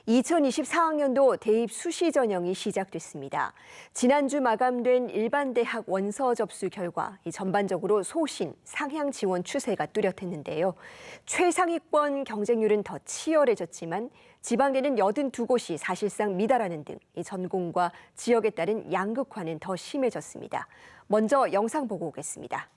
2024학년도 대입 수시 전형이 시작됐습니다. 지난주 마감된 일반 대학 원서 접수 결과 전반적으로 소신, 상향 지원 추세가 뚜렷했는데요. 최상위권 경쟁률은 더 치열해졌지만 지방에는 82곳이 사실상 미달하는 등 전공과 지역에 따른 양극화는 더 심해졌습니다. 먼저 영상 보고 오겠습니다.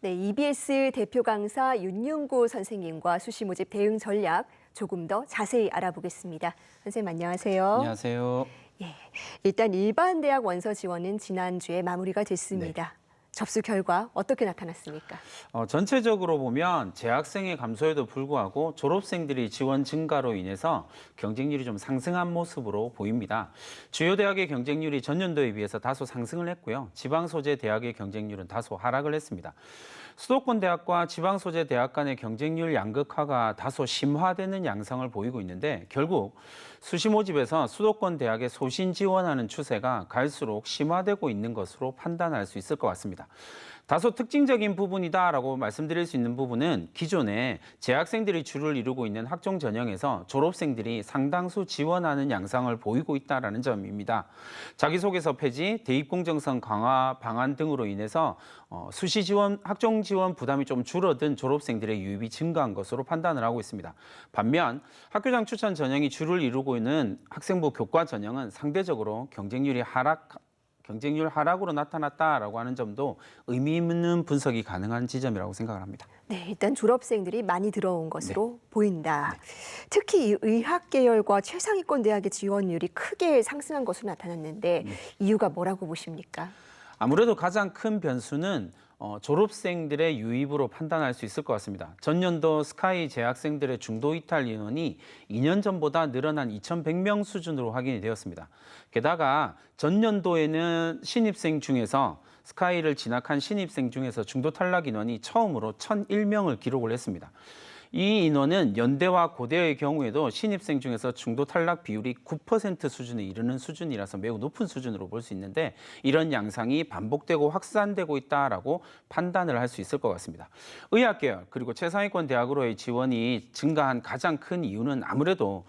네, EBS 대표 강사 윤윤고 선생님과 수시 모집 대응 전략 조금 더 자세히 알아보겠습니다. 선생님 안녕하세요. 안녕하세요. 예, 일단 일반 대학 원서 지원은 지난주에 마무리가 됐습니다. 접수 결과 어떻게 나타났습니까? 전체적으로 보면 재학생의 감소에도 불구하고 졸업생들이 지원 증가로 인해서 경쟁률이 좀 상승한 모습으로 보입니다. 주요 대학의 경쟁률이 전년도에 비해서 다소 상승을 했고요. 지방 소재 대학의 경쟁률은 다소 하락을 했습니다. 수도권 대학과 지방 소재 대학 간의 경쟁률 양극화가 다소 심화되는 양상을 보이고 있는데 결국 수시 모집에서 수도권 대학에 소신 지원하는 추세가 갈수록 심화되고 있는 것으로 판단할 수 있을 것 같습니다. 다소 특징적인 부분이다라고 말씀드릴 수 있는 부분은 기존에 재학생들이 주를 이루고 있는 학종 전형에서 졸업생들이 상당수 지원하는 양상을 보이고 있다는 점입니다. 자기소개서 폐지, 대입 공정성 강화 방안 등으로 인해서 수시 지원, 학종 지원 부담이 좀 줄어든 졸업생들의 유입이 증가한 것으로 판단을 하고 있습니다. 반면 학교장 추천 전형이 주를 이루고 있는 학생부 교과 전형은 상대적으로 경쟁률 하락으로 나타났다라고 하는 점도 의미 있는 분석이 가능한 지점이라고 생각을 합니다. 네, 일단 졸업생들이 많이 들어온 것으로 보인다. 특히 이 의학 계열과 최상위권 대학의 지원율이 크게 상승한 것으로 나타났는데 이유가 뭐라고 보십니까? 아무래도 가장 큰 변수는 졸업생들의 유입으로 판단할 수 있을 것 같습니다. 전년도 스카이 재학생들의 중도 이탈 인원이 2년 전보다 늘어난 2,100명 수준으로 확인이 되었습니다. 게다가 전년도에는 신입생 중에서 스카이를 진학한 신입생 중에서 중도 탈락 인원이 처음으로 1,001명을 기록을 했습니다. 이 인원은 연대와 고대의 경우에도 신입생 중에서 중도 탈락 비율이 9% 수준에 이르는 수준이라서 매우 높은 수준으로 볼 수 있는데 이런 양상이 반복되고 확산되고 있다라고 판단을 할 수 있을 것 같습니다. 의학계열 그리고 최상위권 대학으로의 지원이 증가한 가장 큰 이유는 아무래도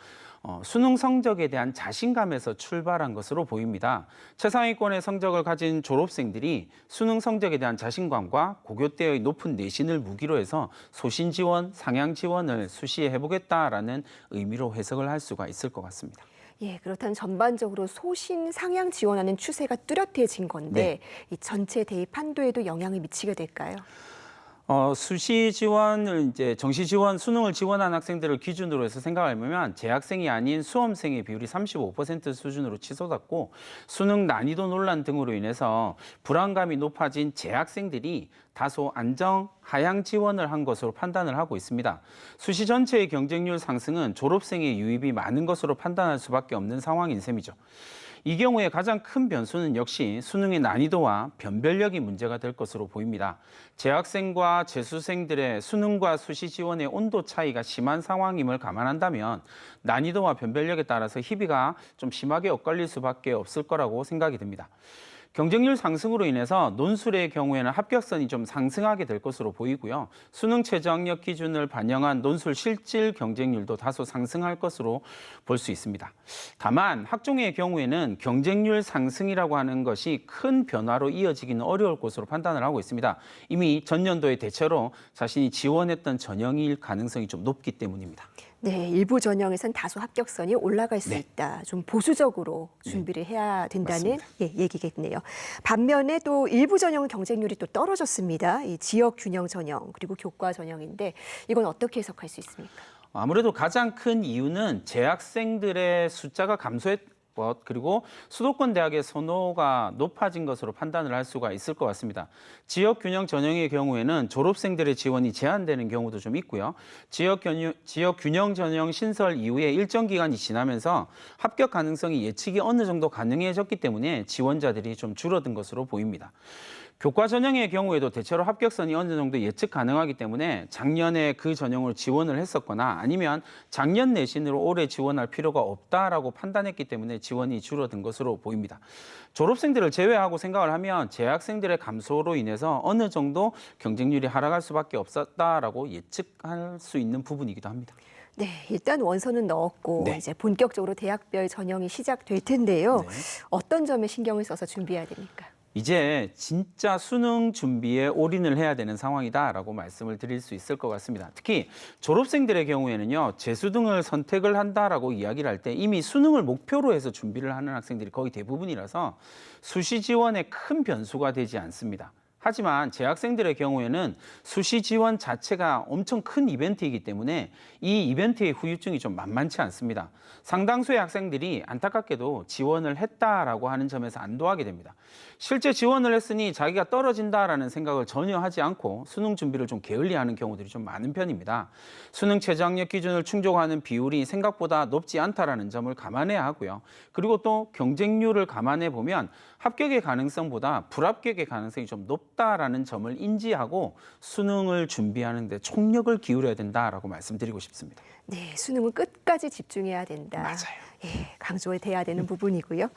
수능 성적에 대한 자신감에서 출발한 것으로 보입니다. 최상위권의 성적을 가진 졸업생들이 수능 성적에 대한 자신감과 고교 때의 높은 내신을 무기로 해서 소신 지원, 상향 지원을 수시에 해보겠다라는 의미로 해석을 할 수가 있을 것 같습니다. 예, 그렇다면 전반적으로 소신 상향 지원하는 추세가 뚜렷해진 건데 이 전체 대입 한도에도 영향을 미치게 될까요? 수시 지원을 이제 정시 지원, 수능을 지원한 학생들을 기준으로 해서 생각을 해보면 재학생이 아닌 수험생의 비율이 35% 수준으로 치솟았고 수능 난이도 논란 등으로 인해서 불안감이 높아진 재학생들이 다소 안정, 하향 지원을 한 것으로 판단을 하고 있습니다. 수시 전체의 경쟁률 상승은 졸업생의 유입이 많은 것으로 판단할 수밖에 없는 상황인 셈이죠. 이 경우에 가장 큰 변수는 역시 수능의 난이도와 변별력이 문제가 될 것으로 보입니다. 재학생과 재수생들의 수능과 수시 지원의 온도 차이가 심한 상황임을 감안한다면 난이도와 변별력에 따라서 희비가 좀 심하게 엇갈릴 수밖에 없을 거라고 생각이 듭니다. 경쟁률 상승으로 인해서 논술의 경우에는 합격선이 좀 상승하게 될 것으로 보이고요. 수능 최저학력 기준을 반영한 논술 실질 경쟁률도 다소 상승할 것으로 볼 수 있습니다. 다만 학종의 경우에는 경쟁률 상승이라고 하는 것이 큰 변화로 이어지기는 어려울 것으로 판단을 하고 있습니다. 이미 전년도의 대체로 자신이 지원했던 전형일 가능성이 좀 높기 때문입니다. 네, 일부 전형에선 다소 합격선이 올라갈 수 있다. 좀 보수적으로 준비를 해야 된다는 얘기겠네요. 반면에 또 일부 전형은 경쟁률이 또 떨어졌습니다. 이 지역 균형 전형 그리고 교과 전형인데 이건 어떻게 해석할 수 있습니까? 아무래도 가장 큰 이유는 재학생들의 숫자가 것, 그리고 수도권 대학의 선호가 높아진 것으로 판단을 할 수가 있을 것 같습니다. 지역 균형 전형의 경우에는 졸업생들의 지원이 제한되는 경우도 좀 있고요. 지역 균형 전형 신설 이후에 일정 기간이 지나면서 합격 가능성이 예측이 어느 정도 가능해졌기 때문에 지원자들이 좀 줄어든 것으로 보입니다. 교과 전형의 경우에도 대체로 합격선이 어느 정도 예측 가능하기 때문에 작년에 그 전형으로 지원을 했었거나 아니면 작년 내신으로 올해 지원할 필요가 없다라고 판단했기 때문에 지원이 줄어든 것으로 보입니다. 졸업생들을 제외하고 생각을 하면 재학생들의 감소로 인해서 어느 정도 경쟁률이 하락할 수밖에 없었다라고 예측할 수 있는 부분이기도 합니다. 네, 일단 원서는 넣었고 네. 이제 본격적으로 대학별 전형이 시작될 텐데요. 네. 어떤 점에 신경을 써서 준비해야 됩니까? 이제 진짜 수능 준비에 올인을 해야 되는 상황이다라고 말씀을 드릴 수 있을 것 같습니다. 특히 졸업생들의 경우에는요, 재수등을 선택을 한다라고 이야기를 할 때 이미 수능을 목표로 해서 준비를 하는 학생들이 거의 대부분이라서 수시 지원에 큰 변수가 되지 않습니다. 하지만 재학생들의 경우에는 수시 지원 자체가 엄청 큰 이벤트이기 때문에 이 이벤트의 후유증이 좀 만만치 않습니다. 상당수의 학생들이 안타깝게도 지원을 했다라고 하는 점에서 안도하게 됩니다. 실제 지원을 했으니 자기가 떨어진다라는 생각을 전혀 하지 않고 수능 준비를 좀 게을리하는 경우들이 좀 많은 편입니다. 수능 최저학력 기준을 충족하는 비율이 생각보다 높지 않다라는 점을 감안해야 하고요. 그리고 또 경쟁률을 감안해 보면 합격의 가능성보다 불합격의 가능성이 좀 높다라는 점을 인지하고 수능을 준비하는 데 총력을 기울여야 된다라고 말씀드리고 싶습니다. 네, 수능은 끝까지 집중해야 된다. 맞아요. 예, 강조돼야 되는 부분이고요.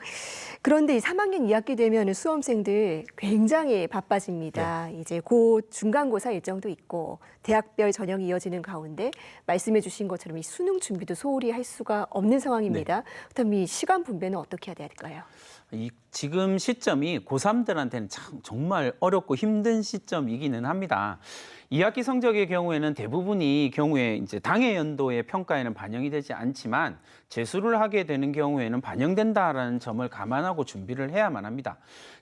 그런데 이 3학년 2학기 되면 수험생들 굉장히 바빠집니다. 이제 곧 중간고사 일정도 있고 대학별 전형이 이어지는 가운데 말씀해 주신 것처럼 이 수능 준비도 소홀히 할 수가 없는 상황입니다. 그렇다면 이 시간 분배는 어떻게 해야 될까요? 지금 시점이 고3들한테는 참 정말 어렵고 힘든 시점이기는 합니다. 2학기 성적의 경우에는 대부분이 경우에 이제 당해 연도의 평가에는 반영이 되지 않지만 재수를 하게 되는 경우에는 반영된다라는 점을 감안하고 준비를 해야만 합니다.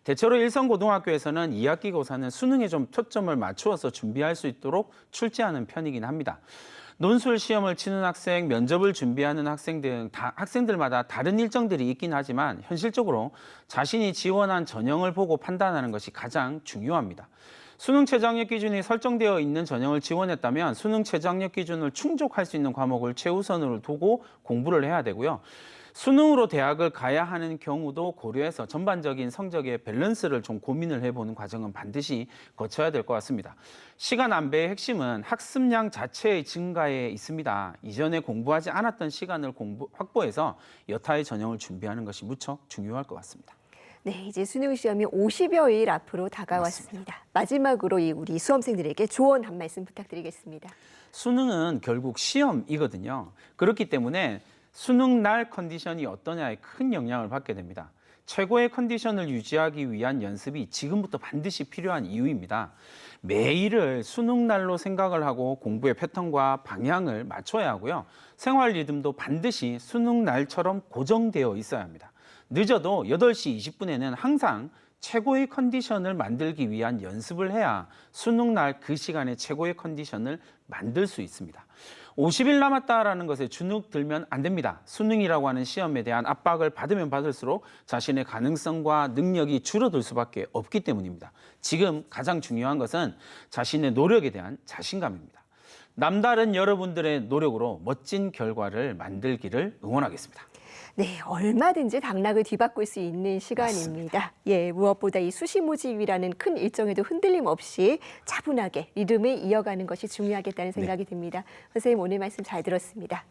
대체로 일선고등학교에서는 2학기 고사는 수능에 좀 초점을 맞추어서 준비할 수 있도록 출제하는 편이긴 합니다. 논술 시험을 치는 학생, 면접을 준비하는 학생 등 학생들마다 다른 일정들이 있긴 하지만 현실적으로 자신이 지원한 전형을 보고 판단하는 것이 가장 중요합니다. 수능 최저학력 기준이 설정되어 있는 전형을 지원했다면 수능 최저학력 기준을 충족할 수 있는 과목을 최우선으로 두고 공부를 해야 되고요. 수능으로 대학을 가야 하는 경우도 고려해서 전반적인 성적의 밸런스를 좀 고민을 해보는 과정은 반드시 거쳐야 될 것 같습니다. 시간 안배의 핵심은 학습량 자체의 증가에 있습니다. 이전에 공부하지 않았던 시간을 확보해서 여타의 전형을 준비하는 것이 무척 중요할 것 같습니다. 네, 이제 수능 시험이 50여일 앞으로 다가왔습니다. 마지막으로 우리 수험생들에게 조언 한 말씀 부탁드리겠습니다. 수능은 결국 시험이거든요. 그렇기 때문에 수능 날 컨디션이 어떠냐에 큰 영향을 받게 됩니다. 최고의 컨디션을 유지하기 위한 연습이 지금부터 반드시 필요한 이유입니다. 매일을 수능 날로 생각을 하고 공부의 패턴과 방향을 맞춰야 하고요. 생활 리듬도 반드시 수능 날처럼 고정되어 있어야 합니다. 늦어도 8시 20분에는 항상 최고의 컨디션을 만들기 위한 연습을 해야 수능 날 그 시간에 최고의 컨디션을 만들 수 있습니다. 50일 남았다라는 것에 주눅 들면 안 됩니다. 수능이라고 하는 시험에 대한 압박을 받으면 받을수록 자신의 가능성과 능력이 줄어들 수밖에 없기 때문입니다. 지금 가장 중요한 것은 자신의 노력에 대한 자신감입니다. 남다른 여러분들의 노력으로 멋진 결과를 만들기를 응원하겠습니다. 네, 얼마든지 당락을 뒤바꿀 수 있는 시간입니다. 맞습니다. 예, 무엇보다 이 수시 모집이라는 큰 일정에도 흔들림 없이 차분하게 리듬을 이어가는 것이 중요하겠다는 생각이 듭니다. 선생님 오늘 말씀 잘 들었습니다.